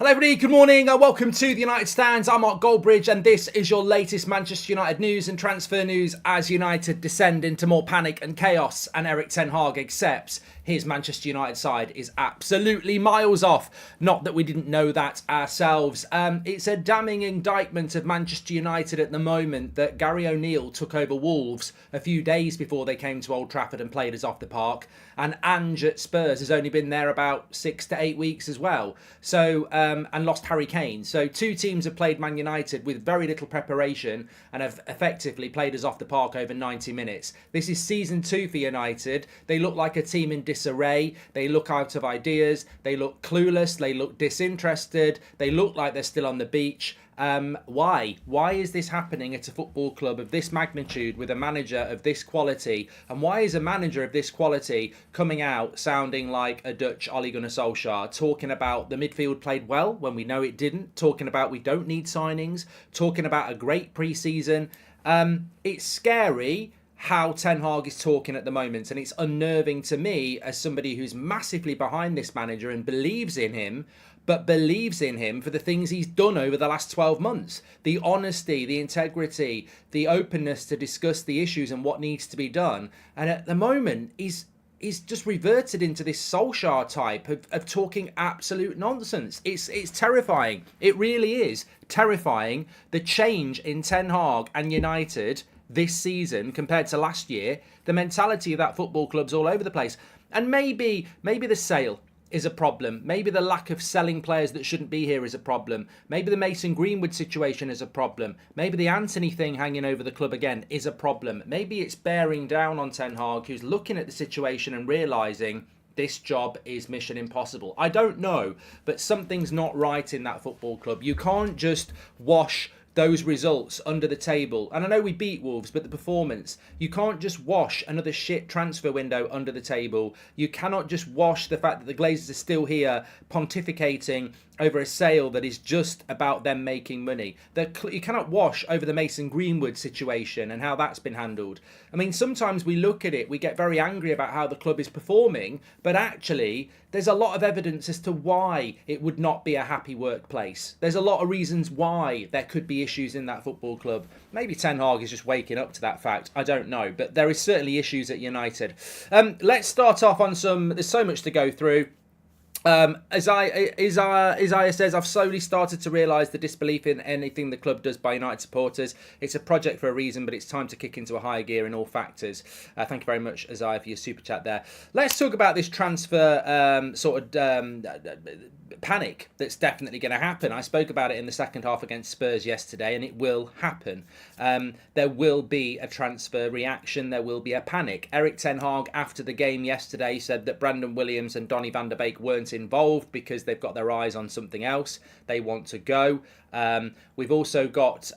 Hello everybody, good morning and welcome to the United Stands. I'm Mark Goldbridge and this is your latest Manchester United news and transfer news as United descend into more panic and chaos and Erik ten Hag accepts his Manchester United side is absolutely miles off. Not that we didn't know that ourselves. It's a damning indictment of Manchester United at the moment that Gary O'Neill took over Wolves a few days before they came to Old Trafford and played us off the park. And Ange at Spurs has only been there about 6 to 8 weeks as well. So, and lost Harry Kane. So two teams have played Man United with very little preparation and have effectively played us off the park over 90 minutes. This is season 2 for United. They look like a team in disarray. They look out of ideas. They look clueless. They look disinterested. They look like they're still on the beach. Why? Why is this happening at a football club of this magnitude with a manager of this quality? And why is a manager of this quality coming out sounding like a Dutch Ole Gunnar Solskjaer, talking about the midfield played well when we know it didn't, talking about we don't need signings, talking about a great pre-season? It's scary how Ten Hag is talking at the moment, and it's unnerving to me as somebody who's massively behind this manager and believes in him, but believes in him for the things he's done over the last 12 months. The honesty, the integrity, the openness to discuss the issues and what needs to be done. And at the moment, he's just reverted into this Solskjaer type of talking absolute nonsense. It's terrifying. It really is terrifying, the change in Ten Hag and United this season compared to last year. The mentality of that football club's all over the place. And maybe the sale is a problem. Maybe the lack of selling players that shouldn't be here is a problem. Maybe the Mason Greenwood situation is a problem. Maybe the Anthony thing hanging over the club again is a problem. Maybe it's bearing down on Ten Hag, who's looking at the situation and realising this job is mission impossible. I don't know, but something's not right in that football club. You can't just wash those results under the table. And I know we beat Wolves, but the performance, you can't just wash another shit transfer window under the table. You cannot just wash the fact that the Glazers are still here pontificating over a sale that is just about them making money. You cannot wash over the Mason Greenwood situation and how that's been handled. I mean, sometimes we look at it, we get very angry about how the club is performing, but actually there's a lot of evidence as to why it would not be a happy workplace. There's a lot of reasons why there could be issues in that football club. Maybe Ten Hag is just waking up to that fact. I don't know, but there is certainly issues at United. Let's start off on there's so much to go through. Isaiah says, I've slowly started to realise the disbelief in anything the club does by United supporters. It's a project for a reason, but it's time to kick into a higher gear in all factors. Thank you very much, Isaiah, for your super chat there. Let's talk about this transfer panic that's definitely going to happen. I spoke about it in the second half against Spurs yesterday, and it will happen. There will be a transfer reaction. There will be a panic. Erik ten Hag, after the game yesterday, said that Brandon Williams and Donny van der Beek weren't involved because they've got their eyes on something else. They want to go. We've also got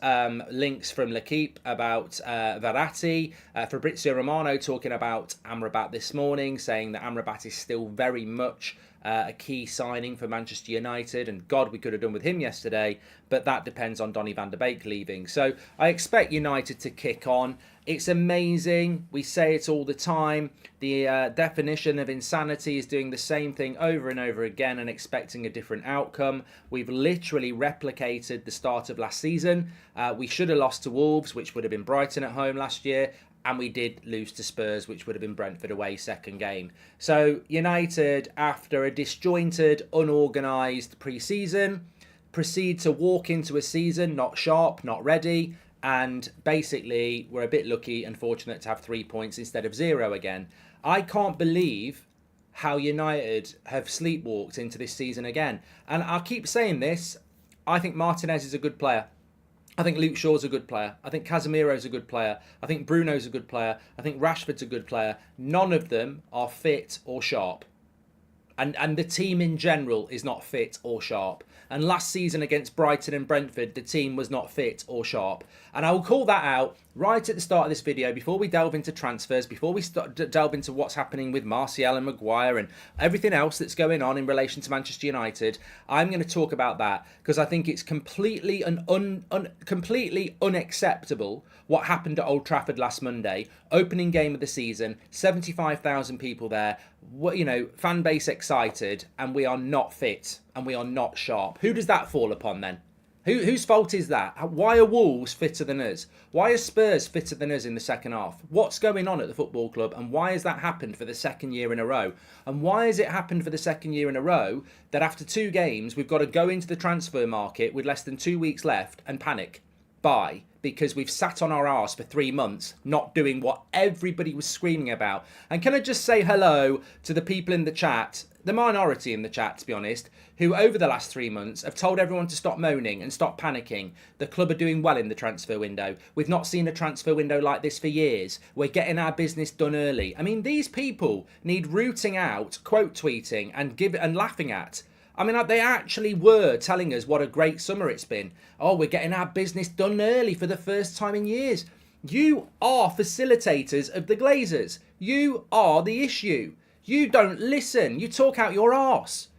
links from L'Equipe about VERRATTI. Fabrizio Romano talking about Amrabat this morning, saying that Amrabat is still very much a key signing for Manchester United, and God, we could have done with him yesterday, but that depends on Donny van der Beek leaving. So I expect United to kick on. It's amazing. We say it all the time. The definition of insanity is doing the same thing over and over again and expecting a different outcome. We've literally replicated the start of last season. We should have lost to Wolves, which would have been Brighton at home last year. And we did lose to Spurs, which would have been Brentford away second game. So United, after a disjointed, unorganised pre-season, proceed to walk into a season not sharp, not ready. And basically, we're a bit lucky and fortunate to have 3 points instead of 0 again. I can't believe how United have sleepwalked into this season again. And I'll keep saying this. I think Martinez is a good player. I think Luke Shaw's a good player. I think Casemiro's a good player. I think Bruno's a good player. I think Rashford's a good player. None of them are fit or sharp. And the team in general is not fit or sharp. And last season against Brighton and Brentford, the team was not fit or sharp. And I will call that out right at the start of this video, before we delve into transfers, before we delve into what's happening with Martial and Maguire and everything else that's going on in relation to Manchester United. I'm going to talk about that because I think it's completely completely unacceptable what happened at Old Trafford last Monday. Opening game of the season, 75,000 people there. fan base excited, and we are not fit and we are not sharp. Who does that fall upon then? Whose fault is that? Why are Wolves fitter than us? Why are Spurs fitter than us in the second half? What's going on at the football club, and why has that happened for the second year in a row? And why has it happened for the second year in a row that after 2 games we've got to go into the transfer market with less than 2 weeks left and panic? Buy, because we've sat on our arse for 3 months not doing what everybody was screaming about. And can I just say hello to the people in the chat, the minority in the chat, to be honest, who over the last 3 months have told everyone to stop moaning and stop panicking. The club are doing well in the transfer window. We've not seen a transfer window like this for years. We're getting our business done early. I mean, these people need rooting out, quote tweeting and laughing at. I mean, they actually were telling us what a great summer it's been. Oh, we're getting our business done early for the first time in years. You are facilitators of the Glazers. You are the issue. You don't listen. You talk out your arse.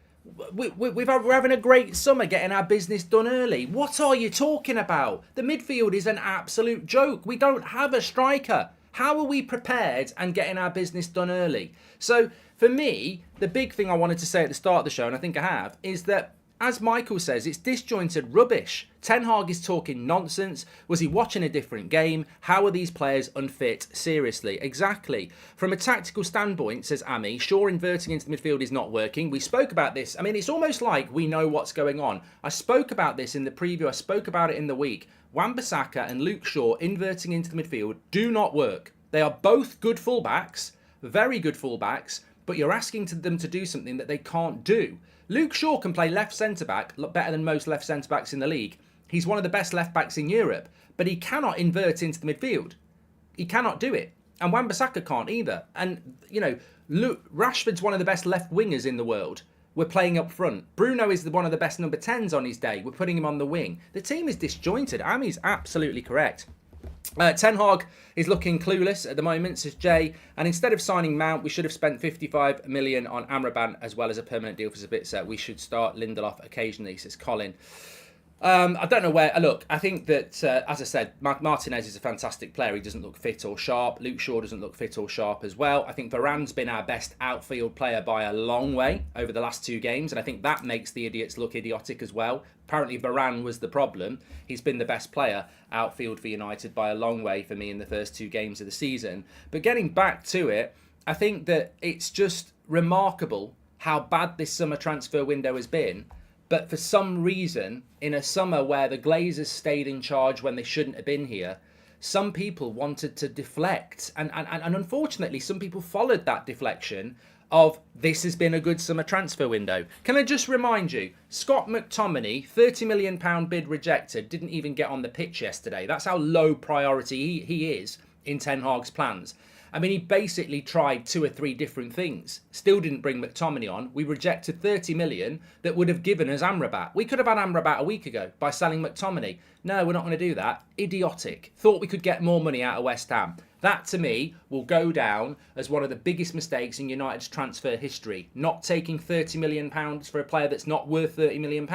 We're having a great summer getting our business done early. What are you talking about? The midfield is an absolute joke. We don't have a striker. How are we prepared and getting our business done early? So for me, the big thing I wanted to say at the start of the show, and I think I have, is that, as Michael says, it's disjointed rubbish. Ten Hag is talking nonsense. Was he watching a different game? How are these players unfit? Seriously, exactly. From a tactical standpoint, says Ami, sure, inverting into the midfield is not working. We spoke about this. I mean, it's almost like we know what's going on. I spoke about this in the preview. I spoke about it in the week. Wan-Bissaka and Luke Shaw inverting into the midfield do not work. They are both good fullbacks, very good fullbacks, but you're asking them to do something that they can't do. Luke Shaw can play left centre-back, better than most left centre-backs in the league. He's one of the best left-backs in Europe, but he cannot invert into the midfield. He cannot do it. And Wan-Bissaka can't either. And, Rashford's one of the best left wingers in the world. We're playing up front. Bruno is one of the best number 10s on his day. We're putting him on the wing. The team is disjointed. Ami's absolutely correct. Ten Hag is looking clueless at the moment, says Jay. And instead of signing Mount, we should have spent 55 million on Amrabat as well as a permanent deal for Sabitzer. We should start Lindelof occasionally, says Colin. I don't know where. Look, I think that, as I said, Martinez is a fantastic player. He doesn't look fit or sharp. Luke Shaw doesn't look fit or sharp as well. I think Varane's been our best outfield player by a long way over the last 2 games. And I think that makes the idiots look idiotic as well. Apparently, Varane was the problem. He's been the best player outfield for United by a long way for me in the first 2 games of the season. But getting back to it, I think that it's just remarkable how bad this summer transfer window has been. But for some reason, in a summer where the Glazers stayed in charge when they shouldn't have been here, some people wanted to deflect. And unfortunately, some people followed that deflection of this has been a good summer transfer window. Can I just remind you, Scott McTominay, £30 million bid rejected, didn't even get on the pitch yesterday. That's how low priority he is in Ten Hag's plans. I mean, he basically tried 2 or 3 different things. Still didn't bring McTominay on. We rejected 30 million that would have given us Amrabat. We could have had Amrabat a week ago by selling McTominay. No, we're not going to do that. Idiotic. Thought we could get more money out of West Ham. That, to me, will go down as one of the biggest mistakes in United's transfer history. Not taking £30 million for a player that's not worth £30 million.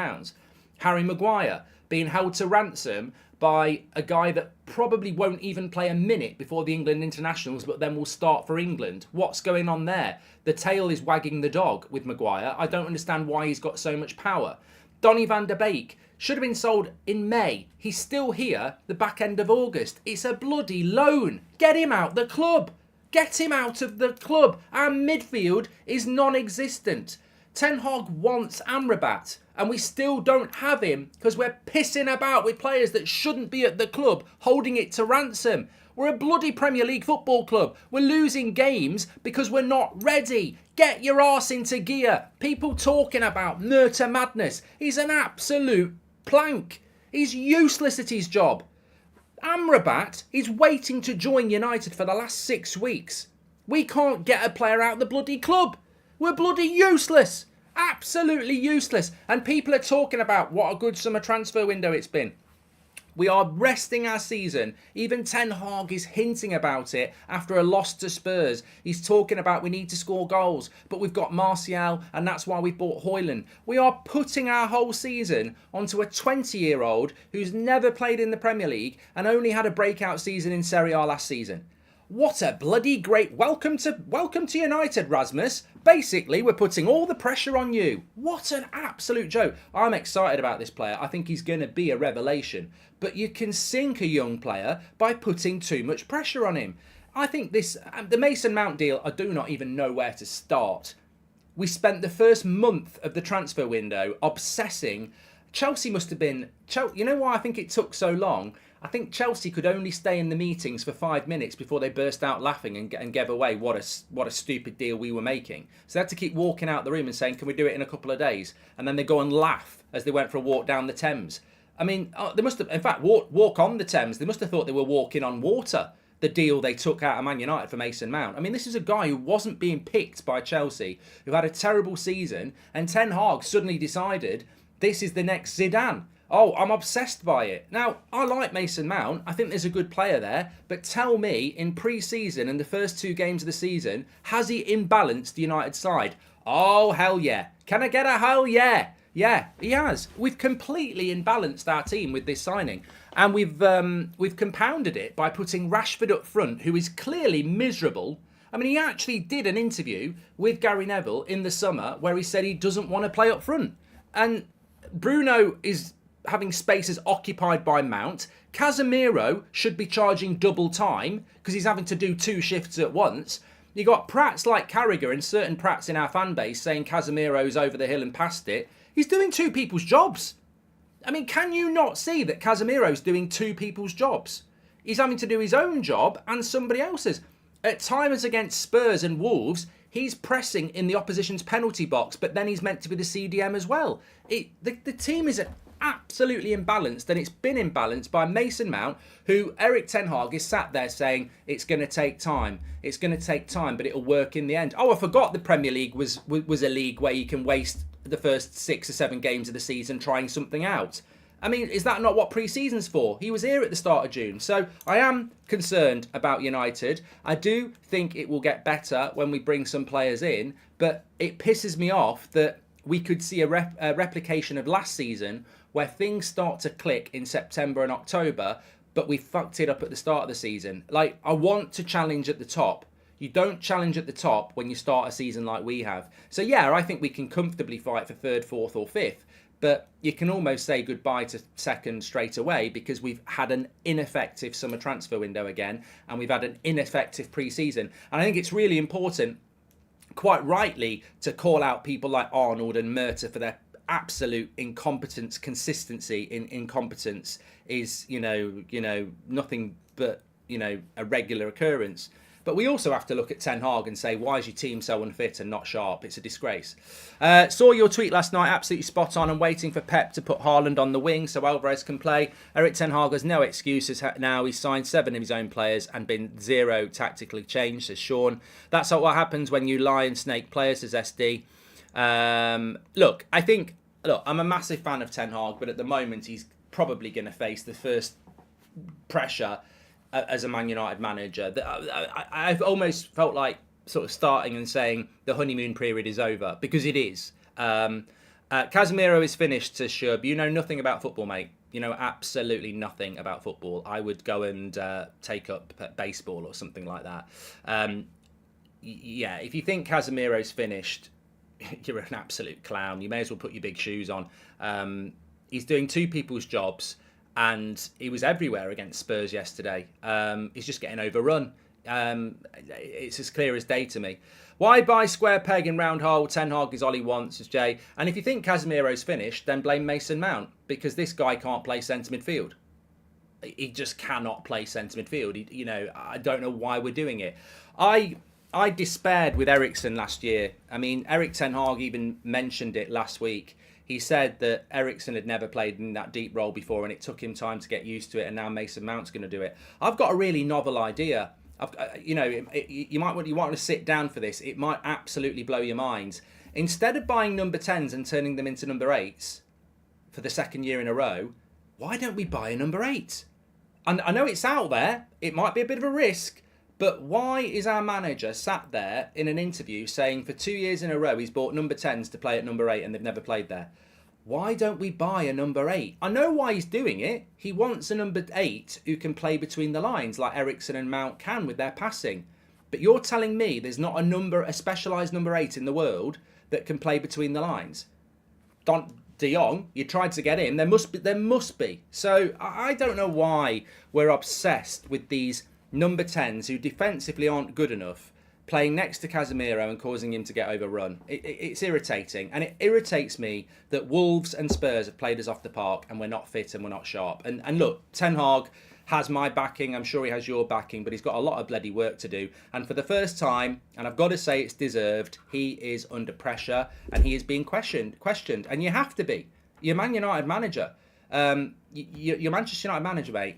Harry Maguire being held to ransom by a guy that probably won't even play a minute before the England internationals, but then will start for England. What's going on there? The tail is wagging the dog with Maguire. I don't understand why he's got so much power. Donny van der Beek should have been sold in May. He's still here the back end of August. It's a bloody loan. Get him out the club. Get him out of the club. Our midfield is non-existent. Ten Hag wants Amrabat, and we still don't have him because we're pissing about with players that shouldn't be at the club, holding it to ransom. We're a bloody Premier League football club. We're losing games because we're not ready. Get your arse into gear. People talking about Murta Madness. He's an absolute plank. He's useless at his job. Amrabat is waiting to join United for the last 6 weeks. We can't get a player out of the bloody club. We're bloody useless. Absolutely useless. And people are talking about what a good summer transfer window it's been. We are resting our season. Even Ten Hag is hinting about it after a loss to Spurs. He's talking about we need to score goals, but we've got Martial and that's why we bought Højlund. We are putting our whole season onto a 20-year-old who's never played in the Premier League and only had a breakout season in Serie A last season. What a bloody great welcome to United, Rasmus. Basically, we're putting all the pressure on you. What an absolute joke. I'm excited about this player. I think he's going to be a revelation. But you can sink a young player by putting too much pressure on him. I think the Mason Mount deal, I do not even know where to start. We spent the first month of the transfer window obsessing. Chelsea must have been... You know why I think it took so long? I think Chelsea could only stay in the meetings for 5 minutes before they burst out laughing and gave away what a stupid deal we were making. So they had to keep walking out the room and saying, can we do it in a couple of days? And then they go and laugh as they went for a walk down the Thames. I mean, they must have, in fact, walk on the Thames. They must have thought they were walking on water, the deal they took out of Man United for Mason Mount. I mean, this is a guy who wasn't being picked by Chelsea, who had a terrible season, and Ten Hag suddenly decided this is the next Zidane. Oh, I'm obsessed by it. Now, I like Mason Mount. I think there's a good player there. But tell me, in pre-season and the first 2 games of the season, has he imbalanced the United side? Oh, hell yeah. Can I get a hell yeah? Yeah, he has. We've completely imbalanced our team with this signing. And we've compounded it by putting Rashford up front, who is clearly miserable. I mean, he actually did an interview with Gary Neville in the summer where he said he doesn't want to play up front. And Bruno is having spaces occupied by Mount. Casemiro should be charging double time because he's having to do 2 shifts at once. You got prats like Carragher and certain prats in our fan base saying Casemiro's over the hill and past it. He's doing 2 people's jobs. I mean, can you not see that Casemiro's doing 2 people's jobs? He's having to do his own job and somebody else's. At times against Spurs and Wolves, he's pressing in the opposition's penalty box, but then he's meant to be the CDM as well. The team is absolutely imbalanced, and it's been imbalanced by Mason Mount, who Erik Ten Hag is sat there saying it's going to take time. It's going to take time, but it'll work in the end. Oh, I forgot the Premier League was a league where you can waste the first 6 or 7 games of the season trying something out. I mean, is that not what pre-season's for? He was here at the start of June. So I am concerned about United. I do think it will get better when we bring some players in, but it pisses me off that we could see a replication of last season where things start to click in September and October, but we fucked it up at the start of the season. Like, I want to challenge at the top. You don't challenge at the top when you start a season like we have. So yeah, I think we can comfortably fight for 3rd, 4th or 5th. But you can almost say goodbye to 2nd straight away because we've had an ineffective summer transfer window again, and we've had an ineffective pre-season. And I think it's really important, quite rightly, to call out people like Arnold and Murta for their absolute incompetence. Consistency in incompetence is, you know, nothing but, a regular occurrence. But we also have to look at Ten Hag and say, why is your team so unfit and not sharp? It's a disgrace. Saw your tweet last night, absolutely spot on. I'm waiting for Pep to put Haaland on the wing so Alvarez can play. Erik Ten Hag has no excuses now. He's signed 7 of his own players and been 0 tactically changed, says Sean. That's what happens when you lie and snake players, says SD. Look, I'm a massive fan of Ten Hag, but at the moment he's probably going to face the first pressure as a Man United manager. I've almost felt like sort of starting and saying the honeymoon period is over, because it is. Casemiro is finished, says Shub. You know nothing about football, mate. You know absolutely nothing about football. I would go and take up baseball or something like that. Yeah, if you think Casemiro's finished, you're an absolute clown. You may as well put your big shoes on. He's doing 2 people's jobs. And he was everywhere against Spurs yesterday. He's just getting overrun. It's as clear as day to me. Why buy square peg in round hole? Ten Hag is all he wants, says Jay. And if you think Casemiro's finished, then blame Mason Mount, because this guy can't play centre midfield. He just cannot play centre midfield. I don't know why we're doing it. I despaired with Eriksen last year. I mean, Erik Ten Hag even mentioned it last week. He said that Eriksen had never played in that deep role before, and it took him time to get used to it, and now Mason Mount's going to do it. I've got a really novel idea. You might want to sit down for this. It might absolutely blow your minds. Instead of buying number 10s and turning them into number 8s for the 2nd year in a row, why don't we buy a number 8? And I know it's out there. It might be a bit of a risk. But why is our manager sat there in an interview saying for 2 years in a row he's bought number 10s to play at number 8 and they've never played there? Why don't we buy a number 8? I know why he's doing it. He wants a number 8 who can play between the lines like Eriksen and Mount can with their passing. But you're telling me there's not a specialised number 8 in the world that can play between the lines? De Jong, you tried to get him. There must be. So I don't know why we're obsessed with these number 10s who defensively aren't good enough, playing next to Casemiro and causing him to get overrun. It's irritating. And it irritates me that Wolves and Spurs have played us off the park and we're not fit and we're not sharp. And look, Ten Hag has my backing. I'm sure he has your backing, but he's got a lot of bloody work to do. And for the first time, and I've got to say it's deserved, he is under pressure and he is being questioned. And you have to be. You're Man United manager. You're Manchester United manager, mate.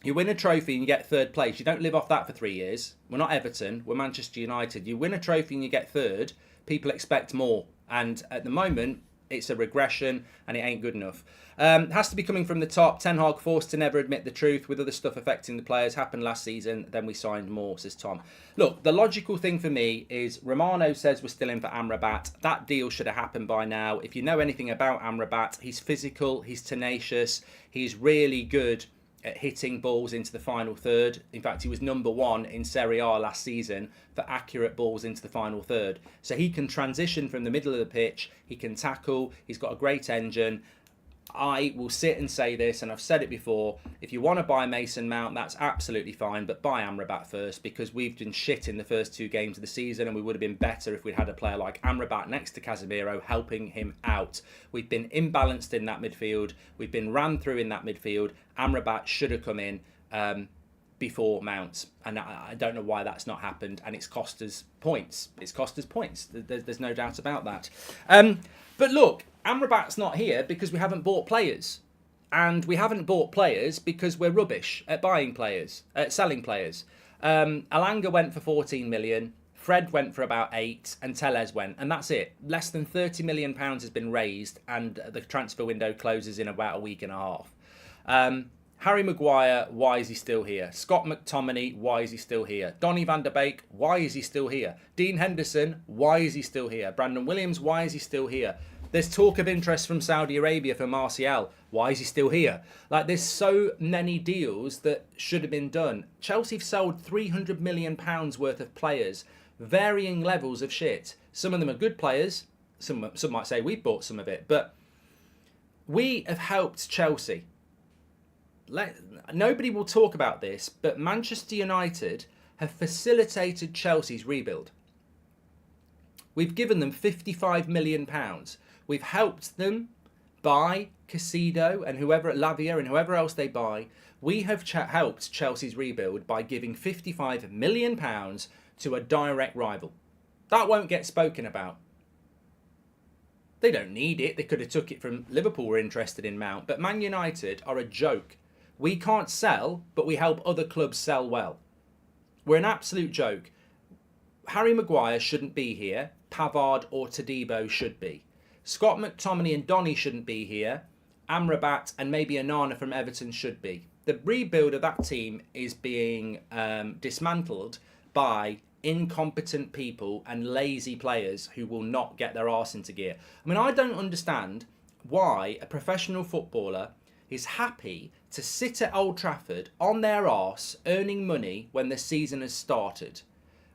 You win a trophy and you get third place. You don't live off that for 3 years. We're not Everton. We're Manchester United. You win a trophy and you get third. People expect more. And at the moment, it's a regression and it ain't good enough. It has to be coming from the top. Ten Hag forced to never admit the truth with other stuff affecting the players. Happened last season. Then we signed more, says Tom. Look, the logical thing for me is Romano says we're still in for Amrabat. That deal should have happened by now. If you know anything about Amrabat, he's physical. He's tenacious. He's really good at hitting balls into the final third. In fact, he was number 1 in Serie A last season for accurate balls into the final third. So he can transition from the middle of the pitch. He can tackle. He's got a great engine. I will sit and say this, and I've said it before, if you want to buy Mason Mount, that's absolutely fine, but buy Amrabat first, because we've been shit in the first 2 games of the season, and we would have been better if we'd had a player like Amrabat next to Casemiro helping him out. We've been imbalanced in that midfield. We've been ran through in that midfield. Amrabat should have come in before Mount, and I don't know why that's not happened, and it's cost us points. There's no doubt about that. But look, Amrabat's not here because we haven't bought players. And we haven't bought players because we're rubbish at buying players, at selling players. Alanga went for 14 million, Fred went for about 8, and Tellez went, and that's it. Less than £30 million has been raised, and the transfer window closes in about a week and a half. Harry Maguire, why is he still here? Scott McTominay, why is he still here? Donny van der Beek, why is he still here? Dean Henderson, why is he still here? Brandon Williams, why is he still here? There's talk of interest from Saudi Arabia for Martial. Why is he still here? Like, there's so many deals that should have been done. Chelsea have sold £300 million worth of players, varying levels of shit. Some of them are good players. Some might say we bought some of it, but we have helped Chelsea. Nobody will talk about this, but Manchester United have facilitated Chelsea's rebuild. We've given them £55 million. We've helped them buy Casido and Lavia and whoever else they buy. We have helped Chelsea's rebuild by giving £55 million to a direct rival. That won't get spoken about. They don't need it. They could have took it from Liverpool, were interested in Mount. But Man United are a joke. We can't sell, but we help other clubs sell well. We're an absolute joke. Harry Maguire shouldn't be here. Pavard or Todibo should be. Scott McTominay and Donny shouldn't be here. Amrabat and maybe Onana from Everton should be. The rebuild of that team is being dismantled by incompetent people and lazy players who will not get their arse into gear. I mean, I don't understand why a professional footballer is happy to sit at Old Trafford on their arse earning money when the season has started.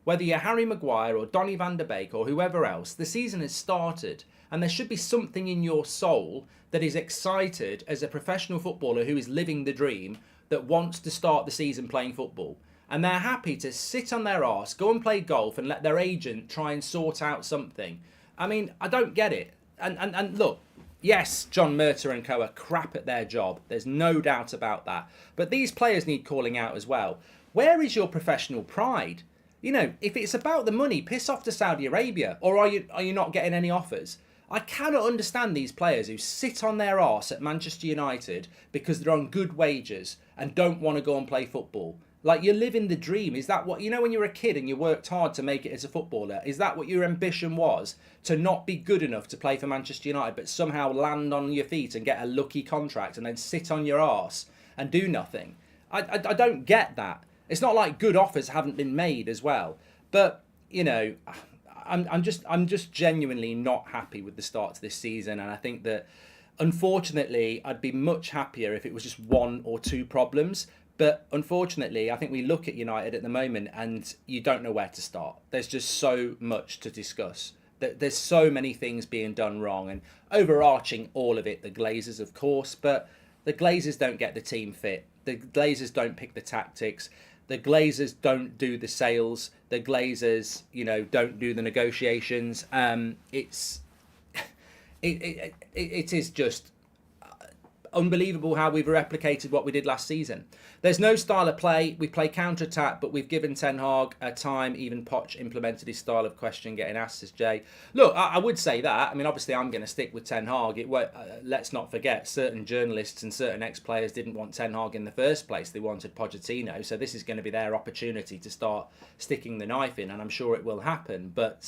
Whether you're Harry Maguire or Donny van der Beek or whoever else, the season has started. And there should be something in your soul that is excited as a professional footballer who is living the dream, that wants to start the season playing football. And they're happy to sit on their arse, go and play golf and let their agent try and sort out something. I mean, I don't get it. And look, yes, John Murta and co are crap at their job. There's no doubt about that. But these players need calling out as well. Where is your professional pride? You know, if it's about the money, piss off to Saudi Arabia. Or are you not getting any offers? I cannot understand these players who sit on their arse at Manchester United because they're on good wages and don't want to go and play football. Like, you're living the dream. Is that what, you know, when you were a kid and you worked hard to make it as a footballer, is that what your ambition was? To not be good enough to play for Manchester United, but somehow land on your feet and get a lucky contract and then sit on your arse and do nothing? I don't get that. It's not like good offers haven't been made as well. But, you know, I'm just genuinely not happy with the start to this season, and I think that unfortunately I'd be much happier if it was just one or two problems. But unfortunately, I think we look at United at the moment and you don't know where to start. There's just so much to discuss. There's so many things being done wrong, and overarching all of it, the Glazers, of course, but the Glazers don't get the team fit. The Glazers don't pick the tactics. The Glazers don't do the sales. The Glazers, don't do the negotiations. It is just unbelievable how we've replicated what we did last season. There's no style of play. We play counter-attack, but we've given Ten Hag a time. Even Poch implemented his style of question getting asked, says Jay. Look, I would say that. I mean, obviously, I'm going to stick with Ten Hag. Let's not forget, certain journalists and certain ex-players didn't want Ten Hag in the first place. They wanted Pochettino. So this is going to be their opportunity to start sticking the knife in, and I'm sure it will happen. But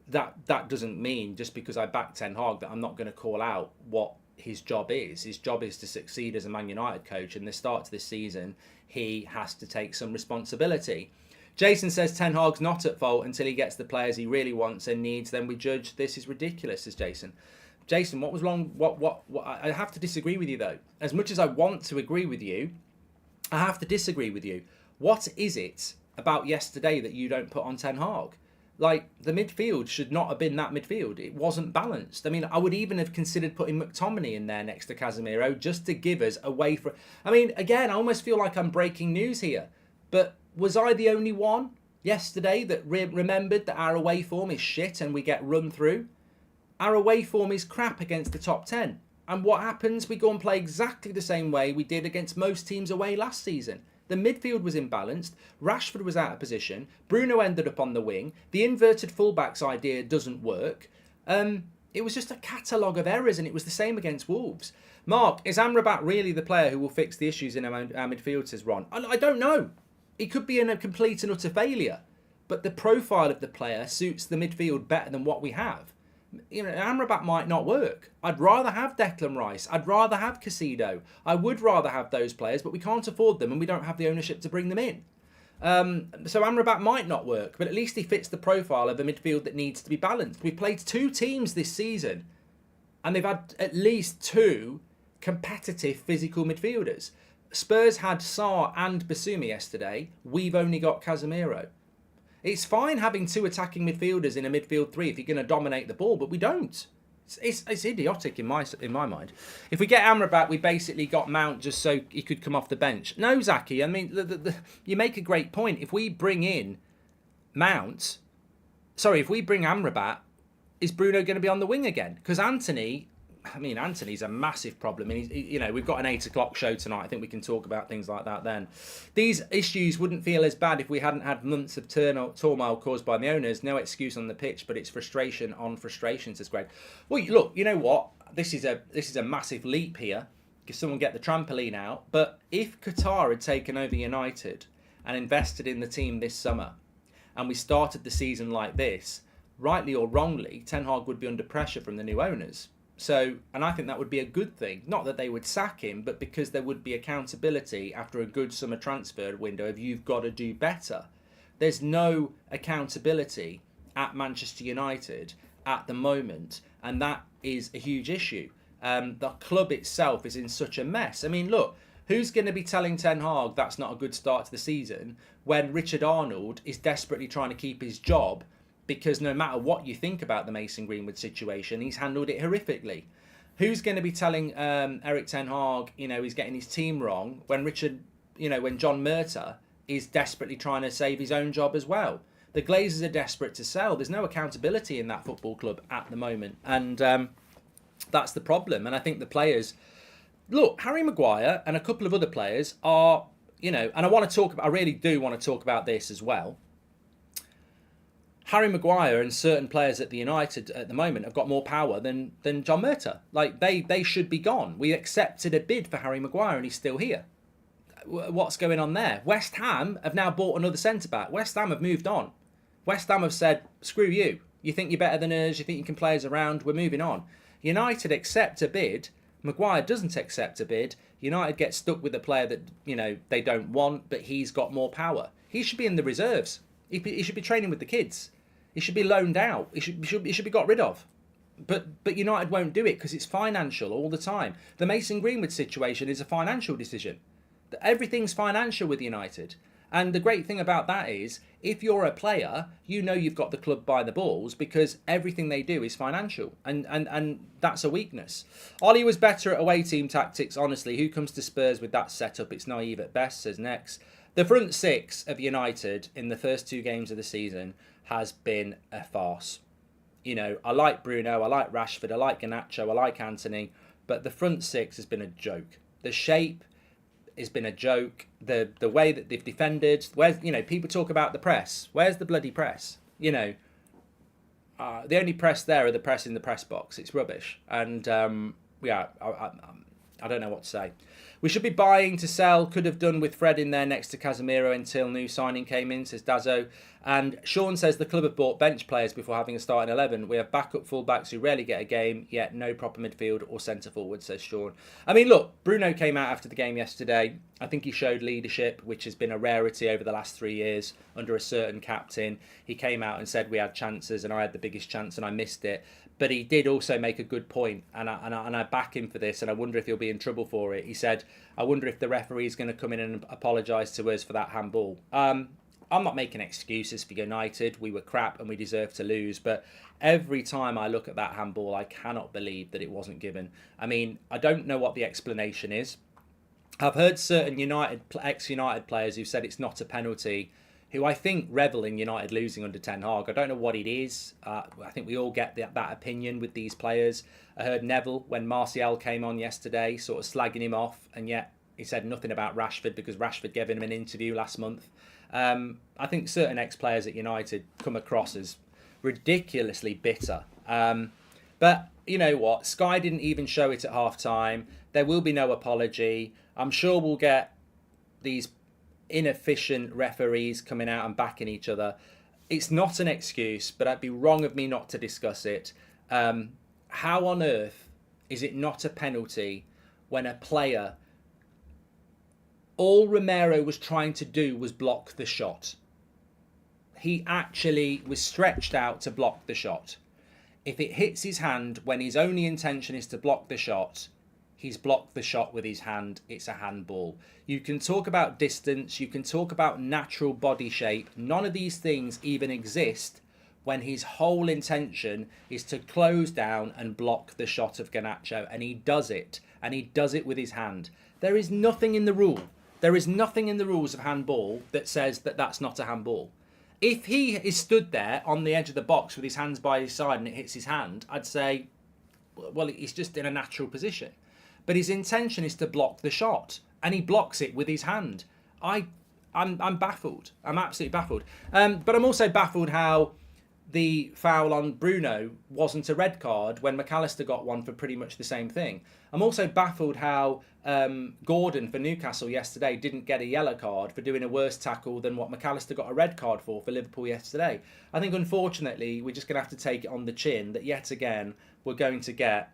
that doesn't mean, just because I back Ten Hag, that I'm not going to call out what his job is. His job is to succeed as a Man United coach, and the start to this season, he has to take some responsibility. Jason says Ten Hag's not at fault until he gets the players he really wants and needs. Then we judge. This is ridiculous, says Jason. Jason, what was wrong? What? I have to disagree with you though. As much as I want to agree with you, I have to disagree with you. What is it about yesterday that you don't put on Ten Hag? Like, the midfield should not have been that midfield. It wasn't balanced. I mean, I would even have considered putting McTominay in there next to Casemiro just to give us a way for... I mean, again, I almost feel like I'm breaking news here. But was I the only one yesterday that remembered that our away form is shit and we get run through? Our away form is crap against the top 10. And what happens? We go and play exactly the same way we did against most teams away last season. The midfield was imbalanced, Rashford was out of position, Bruno ended up on the wing, the inverted fullbacks idea doesn't work. It was just a catalogue of errors, and it was the same against Wolves. Mark, is Amrabat really the player who will fix the issues in our midfield, says Ron? I don't know. He could be in a complete and utter failure, but the profile of the player suits the midfield better than what we have. Amrabat might not work. I'd rather have Declan Rice. I'd rather have Casido. I would rather have those players, but we can't afford them and we don't have the ownership to bring them in. So Amrabat might not work, but at least he fits the profile of a midfield that needs to be balanced. We've played two teams this season and they've had at least two competitive physical midfielders. Spurs had Sarr and Basuma yesterday. We've only got Casemiro. It's fine having two attacking midfielders in a midfield three if you're going to dominate the ball, but we don't. It's idiotic in my mind. If we get Amrabat, we basically got Mount just so he could come off the bench. No, Zaki, I mean, you make a great point. If we bring in if we bring Amrabat, is Bruno going to be on the wing again? Because Anthony's a massive problem. And we've got an 8 o'clock show tonight. I think we can talk about things like that then. These issues wouldn't feel as bad if we hadn't had months of turmoil caused by the owners. No excuse on the pitch, but it's frustration on frustration, says Greg. Well, look, you know what? This is a massive leap here. Can someone get the trampoline out? But if Qatar had taken over United and invested in the team this summer, and we started the season like this, rightly or wrongly, Ten Hag would be under pressure from the new owners. So, and I think that would be a good thing. Not that they would sack him, but because there would be accountability after a good summer transfer window of you've got to do better. There's no accountability at Manchester United at the moment, and that is a huge issue. The club itself is in such a mess. I mean, look, who's going to be telling Ten Hag that's not a good start to the season when Richard Arnold is desperately trying to keep his job? Because no matter what you think about the Mason Greenwood situation, he's handled it horrifically. Who's going to be telling Eric Ten Hag, he's getting his team wrong when when John Murtagh is desperately trying to save his own job as well? The Glazers are desperate to sell. There's no accountability in that football club at the moment. And that's the problem. And I think the players... Look, Harry Maguire and a couple of other players are, and I really do want to talk about this as well. Harry Maguire and certain players at the United at the moment have got more power than John Murtagh. Like, they should be gone. We accepted a bid for Harry Maguire and he's still here. What's going on there? West Ham have now bought another centre-back. West Ham have moved on. West Ham have said, screw you. You think you're better than us. You think you can play us around. We're moving on. United accept a bid. Maguire doesn't accept a bid. United get stuck with a player that, they don't want, but he's got more power. He should be in the reserves. He should be training with the kids. He should be loaned out. He should be got rid of. But United won't do it because it's financial all the time. The Mason Greenwood situation is a financial decision. Everything's financial with United. And the great thing about that is, if you're a player, you know you've got the club by the balls because everything they do is financial. And that's a weakness. Ollie was better at away team tactics, honestly. Who comes to Spurs with that setup? It's naive at best, says Nex. The front six of United in the first 2 games of the season has been a farce. You know, I like Bruno, I like Rashford, I like Garnacho, I like Anthony, but the front six has been a joke. The shape has been a joke. The way that they've defended, where's, you know, people talk about the press. Where's the bloody press? You know, the only press there are the press in the press box. It's rubbish. And yeah, I don't know what to say. We should be buying to sell. Could have done with Fred in there next to Casemiro until new signing came in, says Dazzo. And Sean says the club have bought bench players before having a starting 11. We have backup fullbacks who rarely get a game, yet no proper midfield or centre forward, says Sean. I mean, look, Bruno came out after the game yesterday. I think he showed leadership, which has been a rarity over the last 3 years under a certain captain. He came out and said we had chances and I had the biggest chance and I missed it. But he did also make a good point, and I back him for this, and I wonder if he'll be in trouble for it. He said, I wonder if the referee is going to come in and apologise to us for that handball. I'm not making excuses for United. We were crap and we deserve to lose. But every time I look at that handball, I cannot believe that it wasn't given. I mean, I don't know what the explanation is. I've heard certain ex-United players who said it's not a penalty, who I think revel in United losing under Ten Hag. I don't know what it is. I think we all get that opinion with these players. I heard Neville, when Martial came on yesterday, sort of slagging him off, and yet he said nothing about Rashford because Rashford gave him an interview last month. I think certain ex-players at United come across as ridiculously bitter. But you know what? Sky didn't even show it at half-time. There will be no apology. I'm sure we'll get these inefficient referees coming out and backing each other. It's not an excuse, but I'd be wrong of me not to discuss it. How on earth is it not a penalty when a player, all Romero was trying to do was block the shot? He actually was stretched out to block the shot. If it hits his hand when his only intention is to block the shot, he's blocked the shot with his hand. It's a handball. You can talk about distance. You can talk about natural body shape. None of these things even exist when his whole intention is to close down and block the shot of Garnacho. And he does it. And he does it with his hand. There is nothing in the rule. There is nothing in the rules of handball that says that that's not a handball. If he is stood there on the edge of the box with his hands by his side and it hits his hand, I'd say, well, he's just in a natural position. But his intention is to block the shot, and he blocks it with his hand. I'm baffled. I'm absolutely baffled. But I'm also baffled how the foul on Bruno wasn't a red card when McAllister got one for pretty much the same thing. I'm also baffled how Gordon for Newcastle yesterday didn't get a yellow card for doing a worse tackle than what McAllister got a red card for Liverpool yesterday. I think, unfortunately, we're just going to have to take it on the chin that yet again we're going to get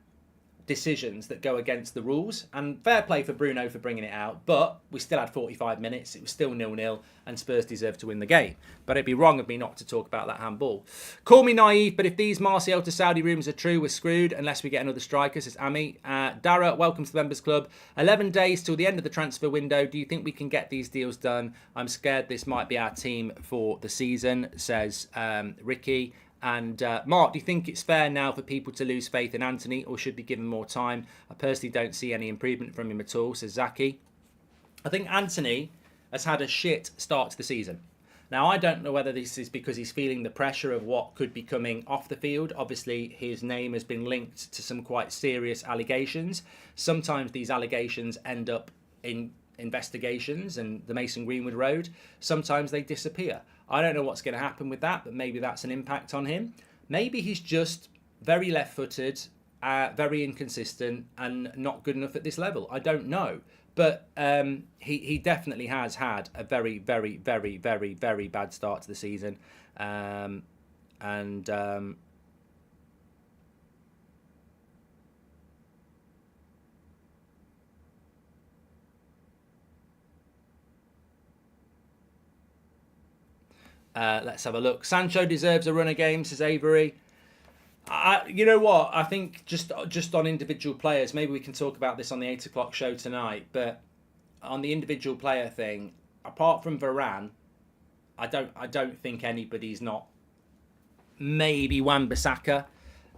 decisions that go against the rules. And fair play for Bruno for bringing it out, but we still had 45 minutes. It was still 0-0 and Spurs deserved to win the game. But it'd be wrong of me not to talk about that handball. Call me naive, but if these Martial to Saudi rumours are true, we're screwed unless we get another striker, says Ami. Dara, welcome to the Members Club. 11 days till the end of the transfer window. Do you think we can get these deals done? I'm scared this might be our team for the season, says Ricky. And Mark, do you think it's fair now for people to lose faith in Anthony, or should be given more time? I personally don't see any improvement from him at all, says Zaki. I think Anthony has had a shit start to the season. Now, I don't know whether this is because he's feeling the pressure of what could be coming off the field. Obviously, his name has been linked to some quite serious allegations. Sometimes these allegations end up in investigations and the Mason Greenwood Road. Sometimes they disappear. I don't know what's going to happen with that, but maybe that's an impact on him. Maybe he's just very left-footed, very inconsistent, and not good enough at this level. I don't know. But he definitely has had a very, very, very, very, very bad start to the season. Let's have a look. Sancho deserves a run of games, says Avery. You know what? I think just on individual players, maybe we can talk about this on the 8 o'clock show tonight. But on the individual player thing, apart from Varane, I don't think anybody's not. Maybe Wan-Bissaka.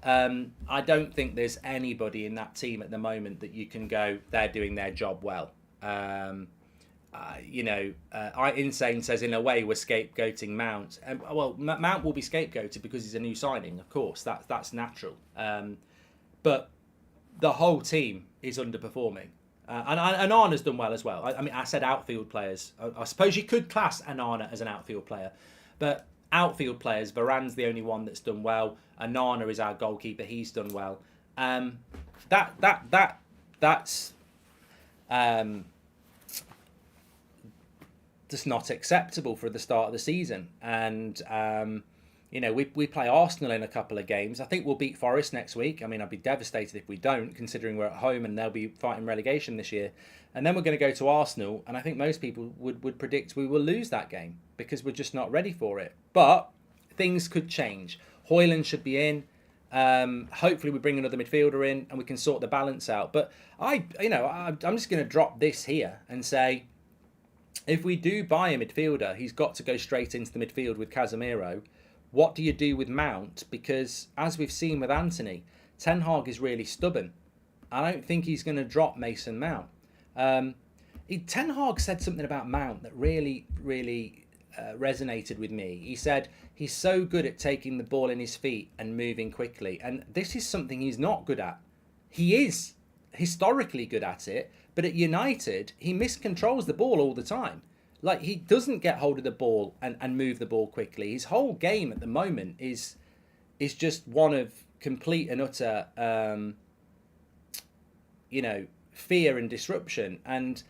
I don't think there's anybody in that team at the moment that you can go, they're doing their job well. Insane says, in a way, we're scapegoating Mount. Well, Mount will be scapegoated because he's a new signing, of course. That's natural. But the whole team is underperforming. And Anana's done well as well. I said outfield players. I suppose you could class Anana as an outfield player. But outfield players, Varane's the only one that's done well. Anana is our goalkeeper. He's done well. That's just not acceptable for the start of the season. And we play Arsenal in a couple of games. I think we'll beat Forest next week. I mean, I'd be devastated if we don't, considering we're at home and they'll be fighting relegation this year. And then we're going to go to Arsenal, and I think most people would predict we will lose that game because we're just not ready for it. But things could change. Højlund should be in. Hopefully we bring another midfielder in and we can sort the balance out. But I'm just going to drop this here and say, if we do buy a midfielder, he's got to go straight into the midfield with Casemiro. What do you do with Mount? Because as we've seen with Anthony, Ten Hag is really stubborn. I don't think he's going to drop Mason Mount. Ten Hag said something about Mount that really resonated with me. He said he's so good at taking the ball in his feet and moving quickly. And this is something he's not good at. He is historically good at it, but at United, he miscontrols the ball all the time. Like, he doesn't get hold of the ball and move the ball quickly. His whole game at the moment is just one of complete and utter, fear and disruption. And,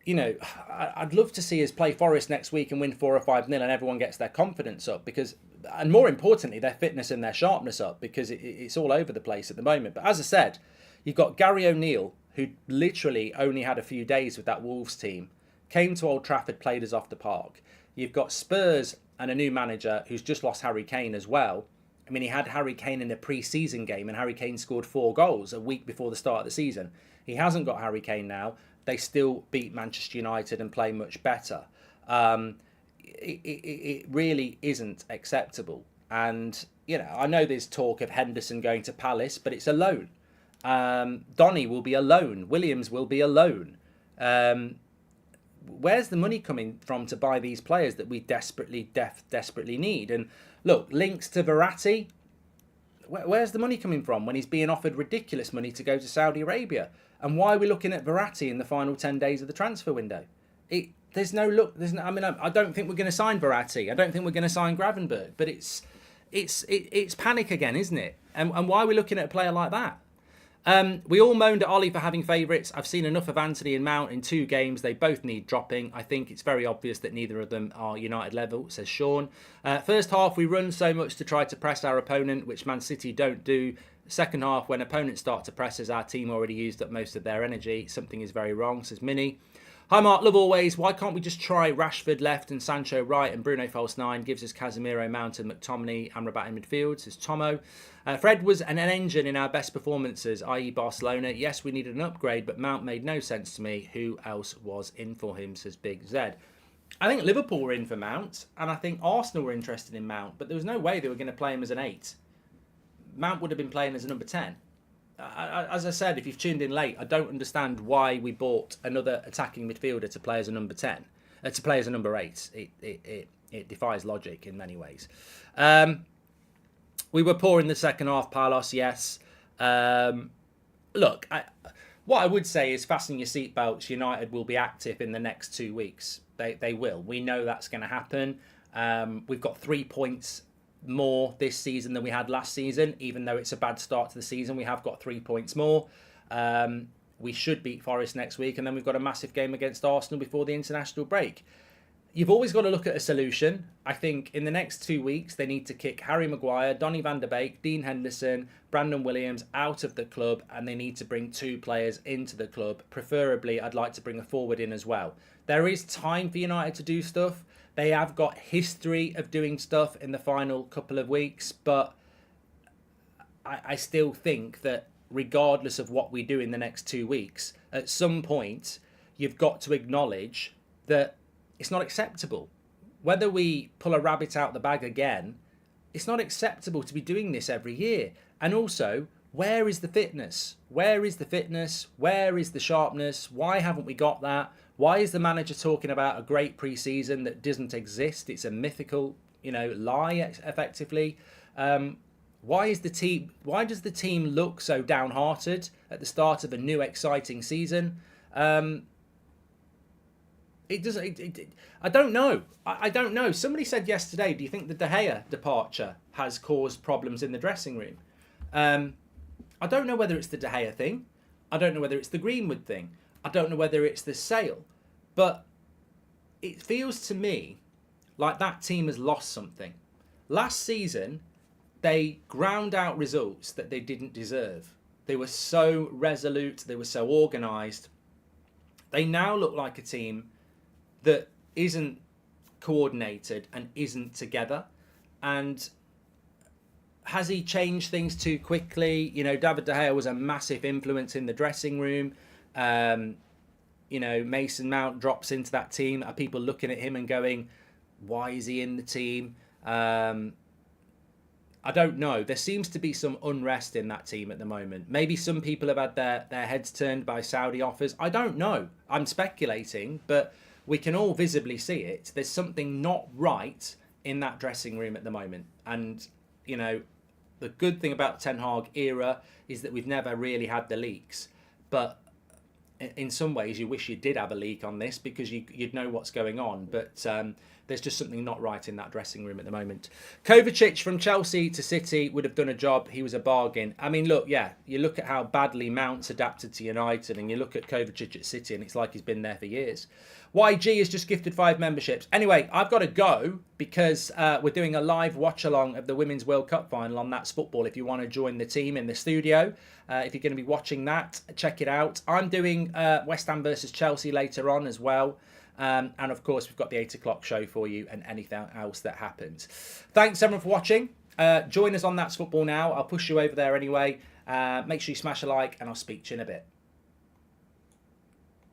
I'd love to see us play Forest next week and win 4 or 5-0 and everyone gets their confidence up and more importantly, their fitness and their sharpness up, because it's all over the place at the moment. But as I said, you've got Gary O'Neill, who literally only had a few days with that Wolves team, came to Old Trafford, played us off the park. You've got Spurs and a new manager who's just lost Harry Kane as well. I mean, he had Harry Kane in a pre-season game and Harry Kane scored 4 goals a week before the start of the season. He hasn't got Harry Kane now. They still beat Manchester United and play much better. It really isn't acceptable. And, I know there's talk of Henderson going to Palace, but it's a loan. Donny will be a loan. Williams will be a loan. Where's the money coming from to buy these players that we desperately need? And look, links to Verratti. Where's the money coming from when he's being offered ridiculous money to go to Saudi Arabia? And why are we looking at Verratti in the final 10 days of the transfer window? I don't think we're going to sign Verratti. I don't think we're going to sign Gravenberg. But it's panic again, isn't it? And why are we looking at a player like that? We all moaned at Ollie for having favourites. I've seen enough of Anthony and Mount in 2 games. They both need dropping. I think it's very obvious that neither of them are United level, says Sean. First half, we run so much to try to press our opponent, which Man City don't do. Second half, when opponents start to press us, our team already used up most of their energy. Something is very wrong, says Minnie. Hi Mark, love always. Why can't we just try Rashford left and Sancho right and Bruno false 9? Gives us Casemiro, Mount and McTominay, Amrabat in midfield, says Tomo. Fred was an engine in our best performances, i.e. Barcelona. Yes, we needed an upgrade, but Mount made no sense to me. Who else was in for him, says Big Z. I think Liverpool were in for Mount, and I think Arsenal were interested in Mount, but there was no way they were going to play him as an 8. Mount would have been playing as a number 10. As I said, if you've tuned in late, I don't understand why we bought another attacking midfielder to play as a number 10, to play as a number 8. It defies logic in many ways. We were poor in the second half, Palos, yes. Look, what I would say is fasten your seatbelts. United will be active in the next 2 weeks. They will. We know that's going to happen. We've got 3 points more this season than we had last season. Even though it's a bad start to the season, we have got 3 points more. We should beat Forest next week, and then we've got a massive game against Arsenal before the international break. You've always got to look at a solution. I think in the next 2 weeks, they need to kick Harry Maguire, Donny van der Beek, Dean Henderson, Brandon Williams out of the club, and they need to bring 2 players into the club. Preferably, I'd like to bring a forward in as well. There is time for United to do stuff, They have got history of doing stuff in the final couple of weeks, but I still think that regardless of what we do in the next 2 weeks, at some point, you've got to acknowledge that it's not acceptable. Whether we pull a rabbit out the bag again, it's not acceptable to be doing this every year. And also, where is the fitness? Where is the fitness? Where is the sharpness? Why haven't we got that? Why is the manager talking about a great pre-season that doesn't exist? It's a mythical, lie, effectively. Why does the team look so downhearted at the start of a new exciting season? I don't know. I don't know. Somebody said yesterday, do you think the De Gea departure has caused problems in the dressing room? I don't know whether it's the De Gea thing. I don't know whether it's the Greenwood thing. I don't know whether it's the sale. But it feels to me like that team has lost something. Last season, they ground out results that they didn't deserve. They were so resolute. They were so organised. They now look like a team that isn't coordinated and isn't together. And has he changed things too quickly? David De Gea was a massive influence in the dressing room. Mason Mount drops into that team. Are people looking at him and going, why is he in the team? I don't know. There seems to be some unrest in that team at the moment. Maybe some people have had their heads turned by Saudi offers. I don't know. I'm speculating, but we can all visibly see it. There's something not right in that dressing room at the moment. And, the good thing about the Ten Hag era is that we've never really had the leaks. But in some ways, you wish you did have a leak on this because you'd know what's going on. But there's just something not right in that dressing room at the moment. Kovacic from Chelsea to City would have done a job. He was a bargain. I mean, look, you look at how badly Mount's adapted to United and you look at Kovacic at City and it's like he's been there for years. YG has just gifted 5 memberships. Anyway, I've got to go because we're doing a live watch-along of the Women's World Cup final on That's Football. If you want to join the team in the studio, if you're going to be watching that, check it out. I'm doing West Ham versus Chelsea later on as well. And of course, we've got the 8 o'clock show for you and anything else that happens. Thanks everyone for watching. Join us on That's Football now. I'll push you over there anyway. Make sure you smash a like and I'll speak to you in a bit.